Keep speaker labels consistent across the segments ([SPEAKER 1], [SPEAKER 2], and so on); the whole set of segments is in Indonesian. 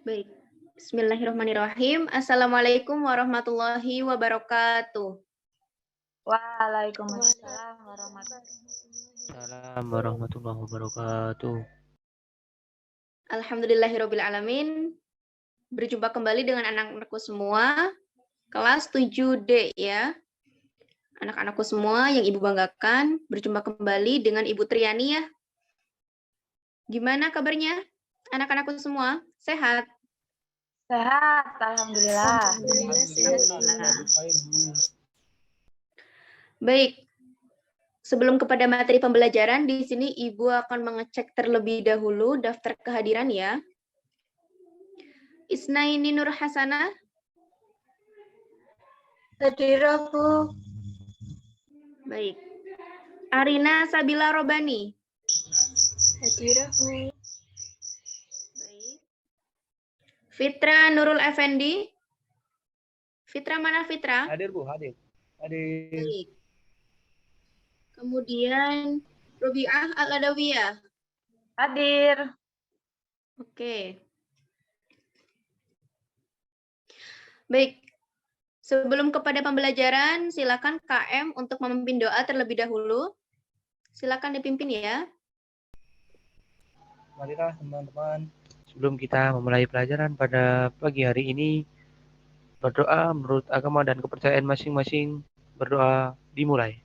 [SPEAKER 1] Baik. Bismillahirrahmanirrahim. Assalamualaikum warahmatullahi wabarakatuh.
[SPEAKER 2] Waalaikumsalam warahmatullahi
[SPEAKER 3] Assalamualaikum warahmatullahi wabarakatuh.
[SPEAKER 1] Alhamdulillahirabbil alamin. Berjumpa kembali dengan anak-anakku semua, kelas 7D ya. Anak-anakku semua yang Ibu banggakan, berjumpa kembali dengan Ibu Triani ya. Gimana kabarnya? Anak-anakku semua sehat?
[SPEAKER 2] Sehat, alhamdulillah.
[SPEAKER 1] Baik. Sebelum kepada materi pembelajaran, di sini Ibu akan mengecek terlebih dahulu daftar kehadiran ya. Isnaini Nur Hasanah.
[SPEAKER 2] Hadir, Bu.
[SPEAKER 1] Baik. Arina Sabila Robani.
[SPEAKER 2] Hadir, Bu.
[SPEAKER 1] Baik. Fitra Nurul Effendi. Fitra mana Fitra?
[SPEAKER 3] Hadir Bu, hadir. Hadir.
[SPEAKER 1] Baik. Kemudian Robiah Al-Adawiyah.
[SPEAKER 2] Hadir.
[SPEAKER 1] Oke. Baik. Sebelum kepada pembelajaran, silakan KM untuk memimpin doa terlebih dahulu. Silakan dipimpin ya.
[SPEAKER 3] Marilah teman-teman, sebelum kita memulai pelajaran pada pagi hari ini, berdoa menurut agama dan kepercayaan masing-masing. Berdoa dimulai.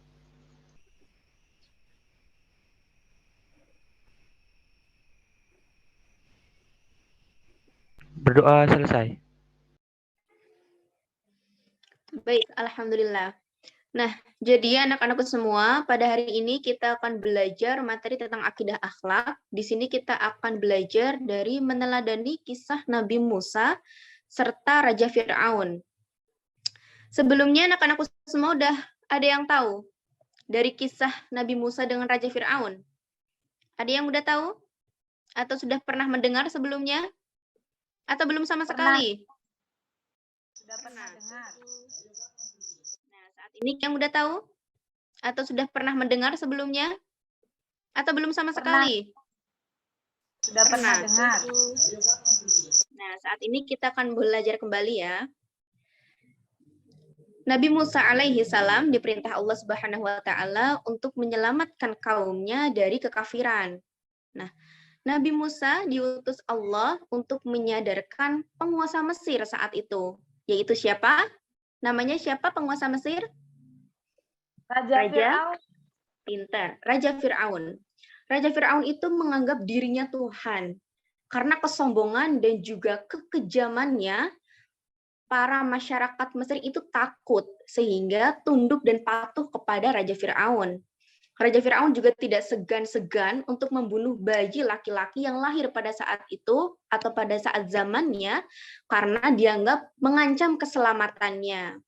[SPEAKER 3] Berdoa selesai.
[SPEAKER 1] Baik, alhamdulillah. Nah, jadi anak-anakku semua, pada hari ini kita akan belajar materi tentang akidah akhlak. Di sini kita akan belajar dari meneladani kisah Nabi Musa serta Raja Fir'aun. Sebelumnya anak-anakku semua udah ada yang tahu dari kisah Nabi Musa dengan Raja Fir'aun? Ada yang udah tahu? Atau sudah pernah mendengar sebelumnya? Atau belum sama sekali?
[SPEAKER 2] Sudah pernah dengar.
[SPEAKER 1] Nah, saat ini yang udah tahu? Atau sudah pernah mendengar sebelumnya? Atau belum sama sekali?
[SPEAKER 2] Sudah pernah dengar.
[SPEAKER 1] Nah, saat ini kita akan belajar kembali ya. Nabi Musa alaihi salam diperintah Allah Subhanahu wa taala untuk menyelamatkan kaumnya dari kekafiran. Nah, Nabi Musa diutus Allah untuk menyadarkan penguasa Mesir saat itu. Yaitu siapa? Namanya siapa penguasa Mesir?
[SPEAKER 2] Raja Fir'aun.
[SPEAKER 1] Pintar. Raja Fir'aun. Raja Fir'aun itu menganggap dirinya Tuhan. Karena kesombongan dan juga kekejamannya, para masyarakat Mesir itu takut sehingga tunduk dan patuh kepada Raja Fir'aun. Raja Fir'aun juga tidak segan-segan untuk membunuh bayi laki-laki yang lahir pada saat itu atau pada saat zamannya karena dianggap mengancam keselamatannya.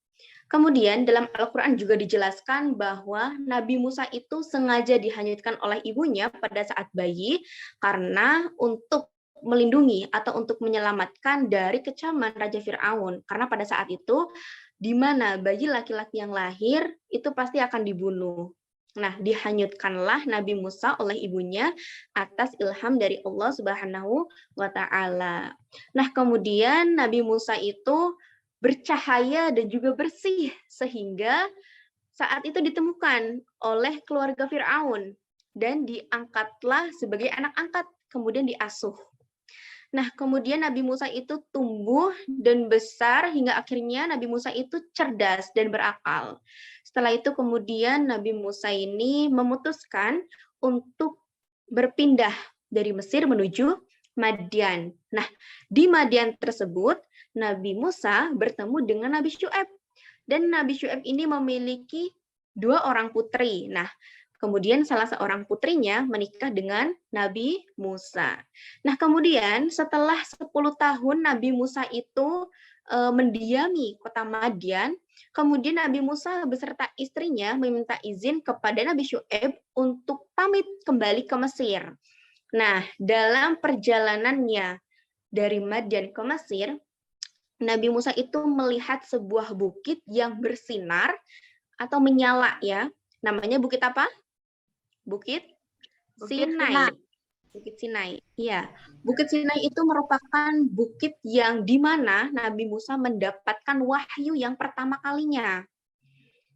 [SPEAKER 1] Kemudian dalam Al-Quran juga dijelaskan bahwa Nabi Musa itu sengaja dihanyutkan oleh ibunya pada saat bayi karena untuk melindungi atau untuk menyelamatkan dari kecaman Raja Fir'aun. Karena pada saat itu, di mana bayi laki-laki yang lahir, itu pasti akan dibunuh. Nah, dihanyutkanlah Nabi Musa oleh ibunya atas ilham dari Allah Subhanahu wa Ta'ala. Nah, kemudian Nabi Musa itu bercahaya dan juga bersih, sehingga saat itu ditemukan oleh keluarga Fir'aun dan diangkatlah sebagai anak angkat, kemudian diasuh. Nah, kemudian Nabi Musa itu tumbuh dan besar hingga akhirnya Nabi Musa itu cerdas dan berakal. Setelah itu kemudian Nabi Musa ini memutuskan untuk berpindah dari Mesir menuju Madian. Nah, di Madian tersebut Nabi Musa bertemu dengan Nabi Syuaib. Dan Nabi Syuaib ini memiliki 2 orang putri. Nah, kemudian salah seorang putrinya menikah dengan Nabi Musa. Nah, kemudian setelah 10 tahun Nabi Musa itu mendiami kota Madian, kemudian Nabi Musa beserta istrinya meminta izin kepada Nabi Syuaib untuk pamit kembali ke Mesir. Nah, dalam perjalanannya dari Madian ke Mesir, Nabi Musa itu melihat sebuah bukit yang bersinar atau menyala ya. Namanya bukit apa? Bukit Sinai. Bukit Sinai. Iya, Bukit Sinai itu merupakan bukit yang di mana Nabi Musa mendapatkan wahyu yang pertama kalinya.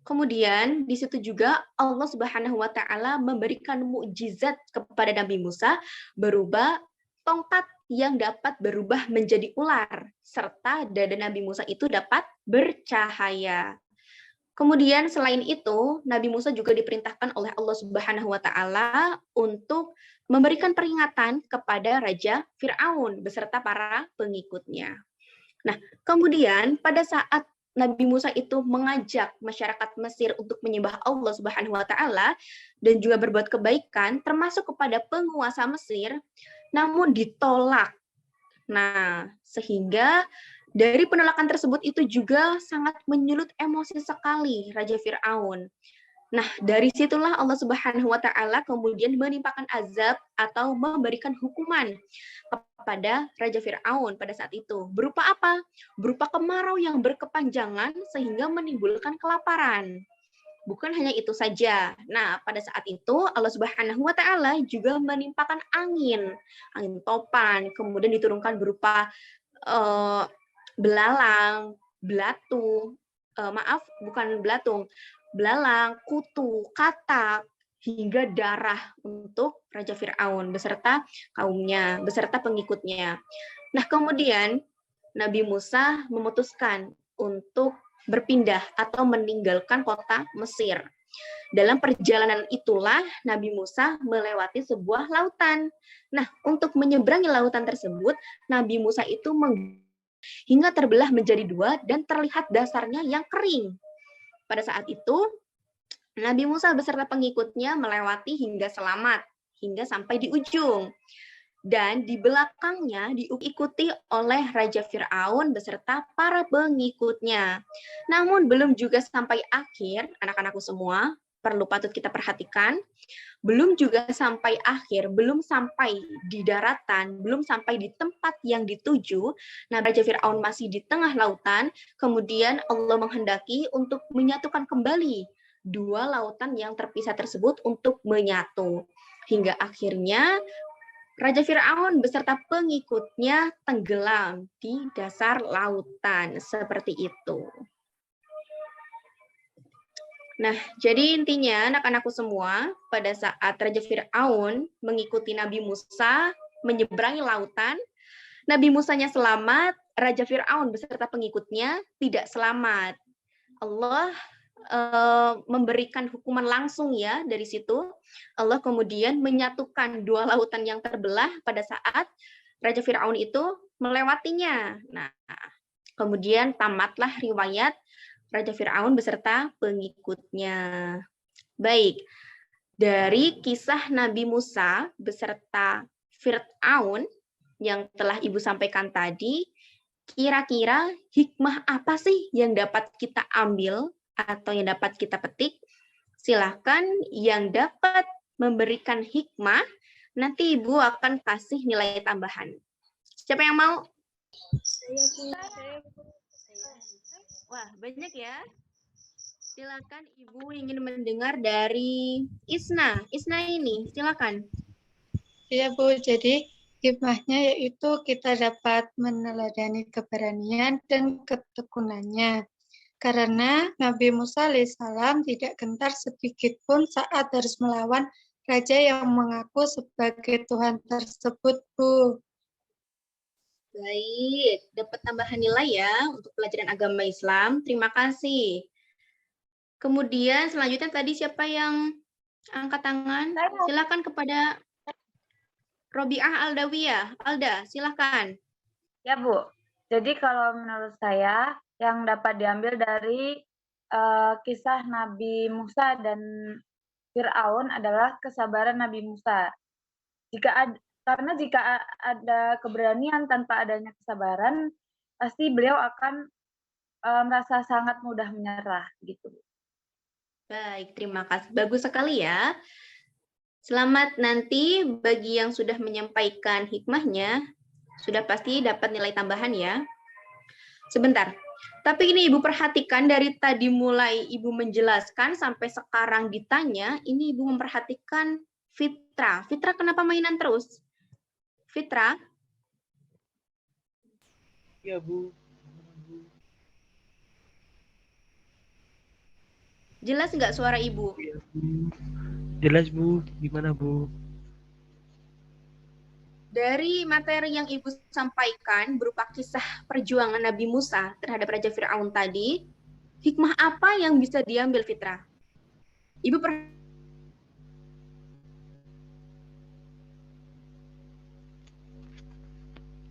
[SPEAKER 1] Kemudian di situ juga Allah Subhanahu wa taala memberikan mukjizat kepada Nabi Musa berupa tongkat yang dapat berubah menjadi ular serta dada Nabi Musa itu dapat bercahaya. Kemudian selain itu, Nabi Musa juga diperintahkan oleh Allah Subhanahu wa taala untuk memberikan peringatan kepada Raja Fir'aun beserta para pengikutnya. Nah, kemudian pada saat Nabi Musa itu mengajak masyarakat Mesir untuk menyembah Allah Subhanahu wa taala dan juga berbuat kebaikan termasuk kepada penguasa Mesir, namun ditolak. Nah, sehingga dari penolakan tersebut itu juga sangat menyulut emosi sekali Raja Fir'aun. Nah, dari situlah Allah Subhanahu wa taala kemudian menimpakan azab atau memberikan hukuman kepada Raja Fir'aun pada saat itu. Berupa apa? Berupa kemarau yang berkepanjangan sehingga menimbulkan kelaparan. Bukan hanya itu saja. Nah, pada saat itu Allah Subhanahu wa taala juga menimpakan angin topan, kemudian diturunkan berupa belalang, belatung, belalang, kutu, katak, hingga darah untuk Raja Fir'aun beserta kaumnya, beserta pengikutnya. Nah, kemudian Nabi Musa memutuskan untuk berpindah atau meninggalkan kota Mesir. Dalam perjalanan itulah Nabi Musa melewati sebuah lautan. Nah, untuk menyeberangi lautan tersebut, Nabi Musa itu hingga terbelah menjadi dua dan terlihat dasarnya yang kering. Pada saat itu, Nabi Musa beserta pengikutnya melewati hingga selamat, hingga sampai di ujung. Dan di belakangnya diikuti oleh Raja Fir'aun beserta para pengikutnya. Namun belum juga sampai akhir, anak-anakku semua, perlu patut kita perhatikan, belum juga sampai akhir, belum sampai di daratan, belum sampai di tempat yang dituju. Nah, Raja Fir'aun masih di tengah lautan, kemudian Allah menghendaki untuk menyatukan kembali dua lautan yang terpisah tersebut untuk menyatu. Hingga akhirnya Raja Fir'aun beserta pengikutnya tenggelam di dasar lautan. Seperti itu. Nah, jadi intinya anak-anakku semua, pada saat Raja Fir'aun mengikuti Nabi Musa menyeberangi lautan, Nabi Musanya selamat, Raja Fir'aun beserta pengikutnya tidak selamat. Allah memberikan hukuman langsung ya dari situ. Allah kemudian menyatukan dua lautan yang terbelah pada saat Raja Fir'aun itu melewatinya. Nah, kemudian tamatlah riwayat Raja Fir'aun beserta pengikutnya. Baik, dari kisah Nabi Musa beserta Fir'aun yang telah Ibu sampaikan tadi, kira-kira hikmah apa sih yang dapat kita ambil atau yang dapat kita petik? Silahkan yang dapat memberikan hikmah, nanti Ibu akan kasih nilai tambahan. Siapa yang mau? Wah, banyak ya. Silakan Ibu ingin mendengar dari Isna. Isna ini, silakan.
[SPEAKER 4] Iya Bu, jadi hikmahnya yaitu kita dapat meneladani keberanian dan ketekunannya. Karena Nabi Musa alaihissalam tidak gentar sedikit pun saat harus melawan raja yang mengaku sebagai Tuhan tersebut, Bu.
[SPEAKER 1] Baik, dapat tambahan nilai ya untuk pelajaran agama Islam. Terima kasih. Kemudian selanjutnya tadi siapa yang angkat tangan? Silakan kepada Robiah Aldawiyah. Alda, silakan.
[SPEAKER 2] Ya, Bu. Jadi kalau menurut saya yang dapat diambil dari kisah Nabi Musa dan Fir'aun adalah kesabaran Nabi Musa. Karena jika ada keberanian tanpa adanya kesabaran, pasti beliau akan merasa sangat mudah menyerah gitu.
[SPEAKER 1] Baik, terima kasih. Bagus sekali ya. Selamat nanti bagi yang sudah menyampaikan hikmahnya, sudah pasti dapat nilai tambahan ya. Sebentar. Tapi ini Ibu perhatikan dari tadi mulai Ibu menjelaskan sampai sekarang ditanya, ini Ibu memperhatikan Fitra. Fitra kenapa mainan terus? Fitra,
[SPEAKER 3] Iya, Bu.
[SPEAKER 1] jelas nggak suara Ibu?
[SPEAKER 3] Iya, Bu. Jelas, Bu. Gimana, Bu?
[SPEAKER 1] Dari materi yang Ibu sampaikan berupa kisah perjuangan Nabi Musa terhadap Raja Fir'aun tadi, hikmah apa yang bisa diambil, Fitra? Ibu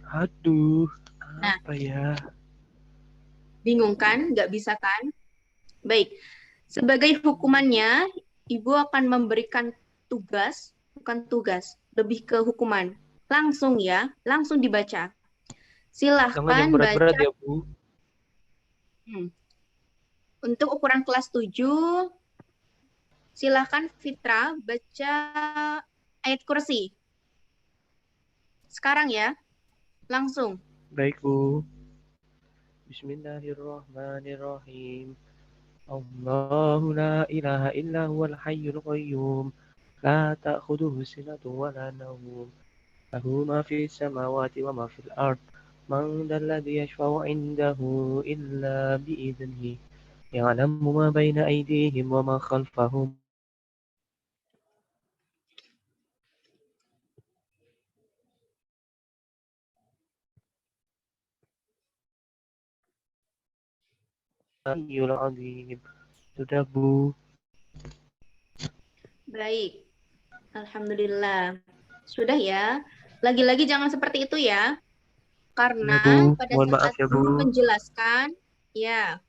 [SPEAKER 3] Aduh,
[SPEAKER 1] Nah.
[SPEAKER 3] apa ya?
[SPEAKER 1] bingung kan? Nggak bisa kan? Baik, sebagai hukumannya, Ibu akan memberikan tugas, bukan tugas, lebih ke hukuman. Langsung ya, langsung dibaca.
[SPEAKER 3] Jangan
[SPEAKER 1] Silahkan
[SPEAKER 3] yang berat-berat
[SPEAKER 1] baca.
[SPEAKER 3] ya, Bu.
[SPEAKER 1] Untuk ukuran kelas 7, silahkan Fitra baca ayat kursi. Sekarang ya, langsung.
[SPEAKER 3] Baik, Bu. Bismillahirrahmanirrahim. Allahu la ilaha illa huwal hayyul qayyum. La ta'khudhuhu sinatun wa la nawm. Lahu ma fis samawati wa ma fil ard. Man dhal ladzi yashfa'u 'indahu illa bi'idhnihi. Ya'lamu ma baina aydihim wa ma khalfahum. Al-'aliyyul 'azim. Sudah, Bu.
[SPEAKER 1] Baik. Alhamdulillah. Sudah ya. Lagi-lagi jangan seperti itu ya. Karena
[SPEAKER 3] Bu.
[SPEAKER 1] pada
[SPEAKER 3] Mohon maaf
[SPEAKER 1] saat
[SPEAKER 3] ya,
[SPEAKER 1] guru
[SPEAKER 3] Bu.
[SPEAKER 1] menjelaskan, ya,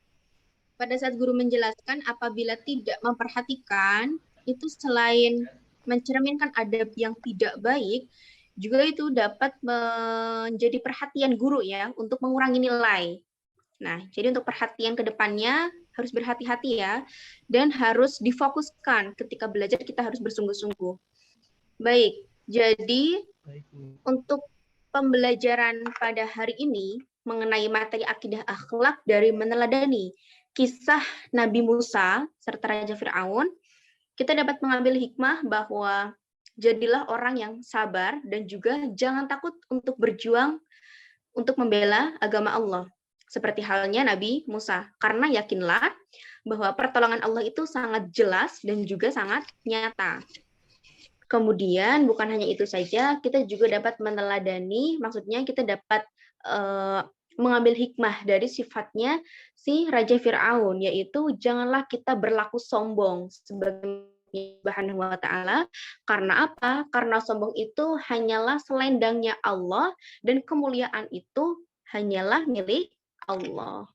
[SPEAKER 1] pada saat guru menjelaskan apabila tidak memperhatikan, itu selain mencerminkan adab yang tidak baik, juga itu dapat menjadi perhatian guru ya untuk mengurangi nilai. Nah, jadi untuk perhatian ke depannya harus berhati-hati ya, dan harus difokuskan ketika belajar kita harus bersungguh-sungguh. Baik, jadi
[SPEAKER 3] Baik, Bu.
[SPEAKER 1] untuk pembelajaran pada hari ini mengenai materi akidah akhlak dari meneladani kisah Nabi Musa serta Raja Fir'aun, kita dapat mengambil hikmah bahwa jadilah orang yang sabar dan juga jangan takut untuk berjuang untuk membela agama Allah. Seperti halnya Nabi Musa. Karena yakinlah bahwa pertolongan Allah itu sangat jelas dan juga sangat nyata. Kemudian bukan hanya itu saja, kita juga dapat meneladani, maksudnya kita dapat mengambil hikmah dari sifatnya si Raja Fir'aun, yaitu janganlah kita berlaku sombong sebagai Subhanahu wa ta'ala. Karena apa? Karena sombong itu hanyalah selendangnya Allah dan kemuliaan itu hanyalah milik Allah.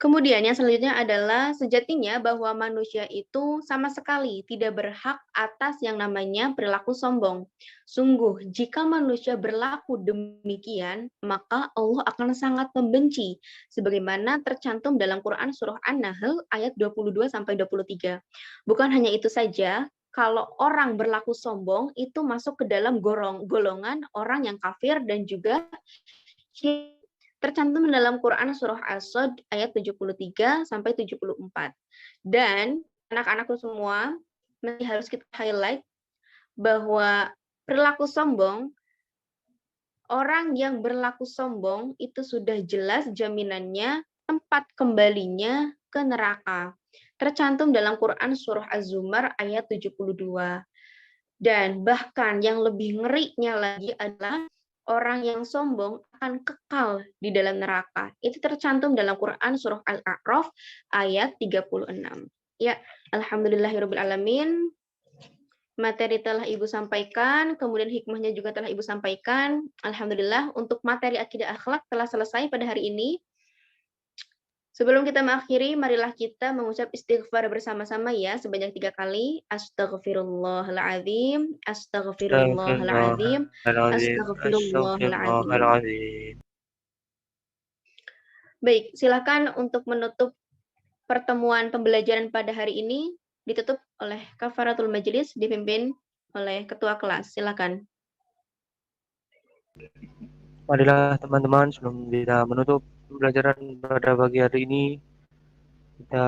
[SPEAKER 1] Kemudian yang selanjutnya adalah sejatinya bahwa manusia itu sama sekali tidak berhak atas yang namanya perilaku sombong. Sungguh, jika manusia berlaku demikian, maka Allah akan sangat membenci. Sebagaimana tercantum dalam Quran Surah An-Nahl ayat 22-23. Bukan hanya itu saja, kalau orang berlaku sombong itu masuk ke dalam golongan orang yang kafir dan juga tercantum dalam Quran Surah As-Sad ayat 73-74. Dan anak-anakku semua masih harus kita highlight bahwa perilaku sombong, orang yang berlaku sombong itu sudah jelas jaminannya tempat kembalinya ke neraka. Tercantum dalam Quran Surah Az-Zumar ayat 72. Dan bahkan yang lebih ngerinya lagi adalah orang yang sombong akan kekal di dalam neraka. Itu tercantum dalam Quran Surah Al-A'raf ayat 36. Ya, alhamdulillahirrabbilalamin. Materi telah Ibu sampaikan, kemudian hikmahnya juga telah Ibu sampaikan. Alhamdulillah, untuk materi akidah akhlak telah selesai pada hari ini. Sebelum kita mengakhiri, marilah kita mengucap istighfar bersama-sama ya, sebanyak 3 kali. Astaghfirullahaladzim, astaghfirullahaladzim, astaghfirullahaladzim. Baik, silakan untuk menutup pertemuan pembelajaran pada hari ini, ditutup oleh Kafaratul Majelis, dipimpin oleh Ketua Kelas. Silakan.
[SPEAKER 3] Marilah teman-teman, sebelum kita menutup pembelajaran pada pagi hari ini, kita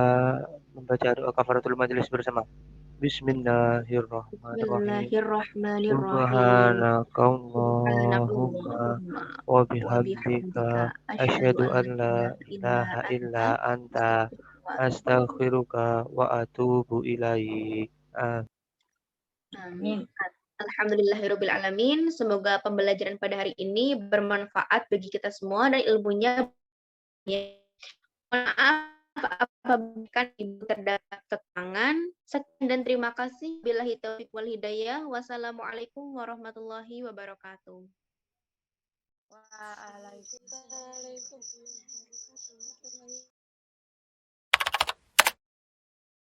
[SPEAKER 3] membaca doa kafaratul majelis bersama. Bismillahirrahmanirrahim.
[SPEAKER 1] Bismillahirrahmanirrahim.
[SPEAKER 3] Subhanakallahumma
[SPEAKER 1] Subhanakallahumma
[SPEAKER 3] wa
[SPEAKER 1] wa bihamdika
[SPEAKER 3] bihamdika
[SPEAKER 1] asyhadu
[SPEAKER 3] asyhadu
[SPEAKER 1] an
[SPEAKER 3] an
[SPEAKER 1] la
[SPEAKER 3] la
[SPEAKER 1] ilaha illa
[SPEAKER 3] ilaha illa
[SPEAKER 1] anta
[SPEAKER 3] anta astaghfiruka wa atubu ilaik.
[SPEAKER 1] Amin. Alhamdulillahirabbil alamin. Semoga pembelajaran pada hari ini bermanfaat bagi kita semua dan ilmunya. Maaf apabila ibu terdapat kekurangan. Sekian dan terima kasih. Billahi taufiq wal hidayah. Wassalamualaikum warahmatullahi wabarakatuh.
[SPEAKER 2] Waalaikumsalam.